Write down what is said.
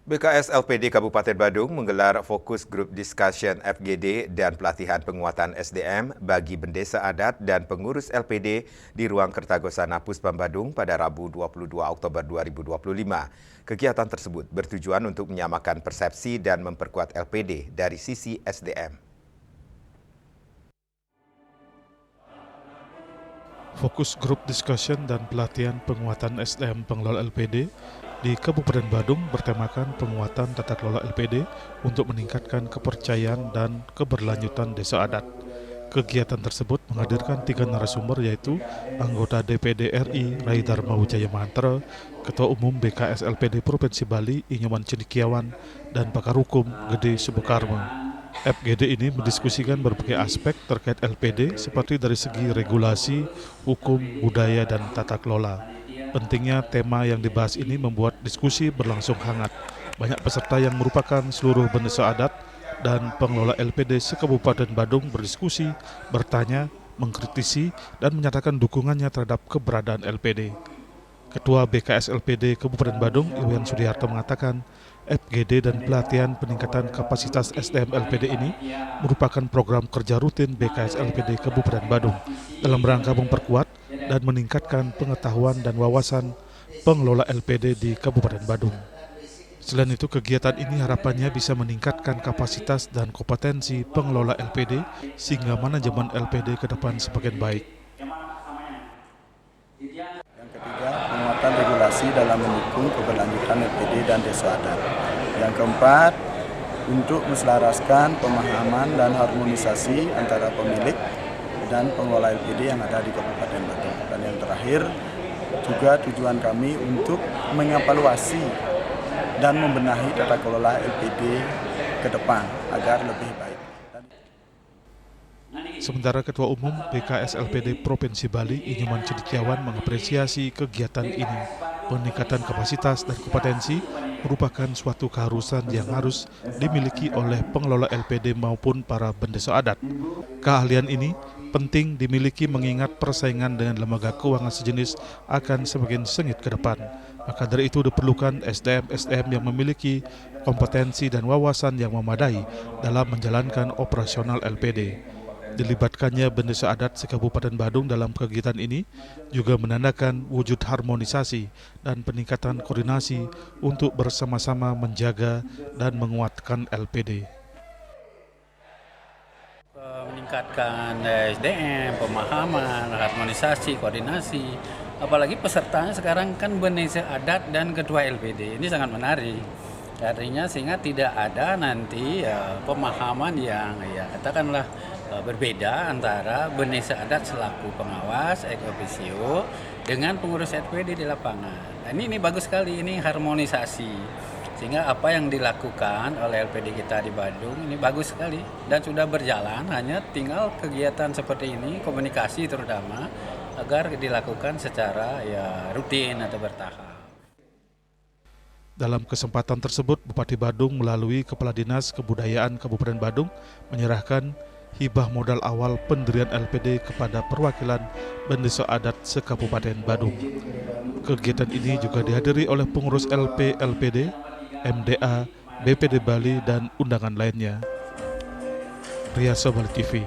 BKS LPD Kabupaten Badung menggelar fokus group discussion FGD dan pelatihan penguatan SDM bagi bendesa adat dan pengurus LPD di ruang Kertagosana Puspam Badung pada Rabu 22 Oktober 2025. Kegiatan tersebut bertujuan untuk menyamakan persepsi dan memperkuat LPD dari sisi SDM. Fokus grup discussion dan pelatihan penguatan SDM pengelola LPD di Kabupaten Badung bertemakan penguatan tata kelola LPD untuk meningkatkan kepercayaan dan keberlanjutan desa adat. Kegiatan tersebut menghadirkan 3 narasumber yaitu anggota DPD RI Rai Dharma Wijaya Mantra, Ketua Umum BKS LPD Provinsi Bali Inyoman Cendekiawan, dan pakar hukum Gede Subokarma. FGD ini mendiskusikan berbagai aspek terkait LPD seperti dari segi regulasi, hukum, budaya, dan tata kelola. Pentingnya tema yang dibahas ini membuat diskusi berlangsung hangat. Banyak peserta yang merupakan seluruh bendesa adat dan pengelola LPD se-Kabupaten Badung berdiskusi, bertanya, mengkritisi, dan menyatakan dukungannya terhadap keberadaan LPD. Ketua BKS LPD Kabupaten Badung, Iwan Sudiharto mengatakan, FGD dan pelatihan peningkatan kapasitas SDM LPD ini merupakan program kerja rutin BKS LPD Kabupaten Badung dalam rangka memperkuat dan meningkatkan pengetahuan dan wawasan pengelola LPD di Kabupaten Badung. Selain itu, kegiatan ini harapannya bisa meningkatkan kapasitas dan kompetensi pengelola LPD sehingga manajemen LPD ke depan semakin baik. Yang ketiga, penguatan regulasi dalam mendukung keberlanjutan LPD dan desa adat. Yang keempat, untuk menselaraskan pemahaman dan harmonisasi antara pemilik dan pengelola LPD yang ada di Kabupaten Badung. Dan yang terakhir, juga tujuan kami untuk mengevaluasi dan membenahi tata kelola LPD ke depan agar lebih baik. Sementara Ketua Umum BKS LPD Provinsi Bali Inyoman Cendekiawan mengapresiasi kegiatan ini. Peningkatan kapasitas dan kompetensi merupakan suatu keharusan yang harus dimiliki oleh pengelola LPD maupun para bendesa adat. Keahlian ini penting dimiliki mengingat persaingan dengan lembaga keuangan sejenis akan semakin sengit ke depan. Maka dari itu diperlukan SDM yang memiliki kompetensi dan wawasan yang memadai dalam menjalankan operasional LPD. Dilibatkannya bendesa adat se-Kabupaten Badung dalam kegiatan ini juga menandakan wujud harmonisasi dan peningkatan koordinasi untuk bersama-sama menjaga dan menguatkan LPD. Meningkatkan SDM, pemahaman, harmonisasi, koordinasi, apalagi pesertanya sekarang kan bendesa adat dan ketua LPD, ini sangat menarik. Artinya sehingga tidak ada nanti pemahaman yang katakanlah berbeda antara bendesa adat selaku pengawas ex officio dengan pengurus LPD di lapangan. Nah, ini bagus sekali, ini harmonisasi. Sehingga apa yang dilakukan oleh LPD kita di Badung ini bagus sekali dan sudah berjalan, hanya tinggal kegiatan seperti ini, komunikasi terutama agar dilakukan secara rutin atau bertahap. Dalam kesempatan tersebut, Bupati Badung melalui Kepala Dinas Kebudayaan Kabupaten Badung menyerahkan hibah modal awal pendirian LPD kepada perwakilan bendesa adat se-Kabupaten Badung. Kegiatan ini juga dihadiri oleh pengurus LPD, MDA, BPD Bali, dan undangan lainnya. Riasa Bali TV.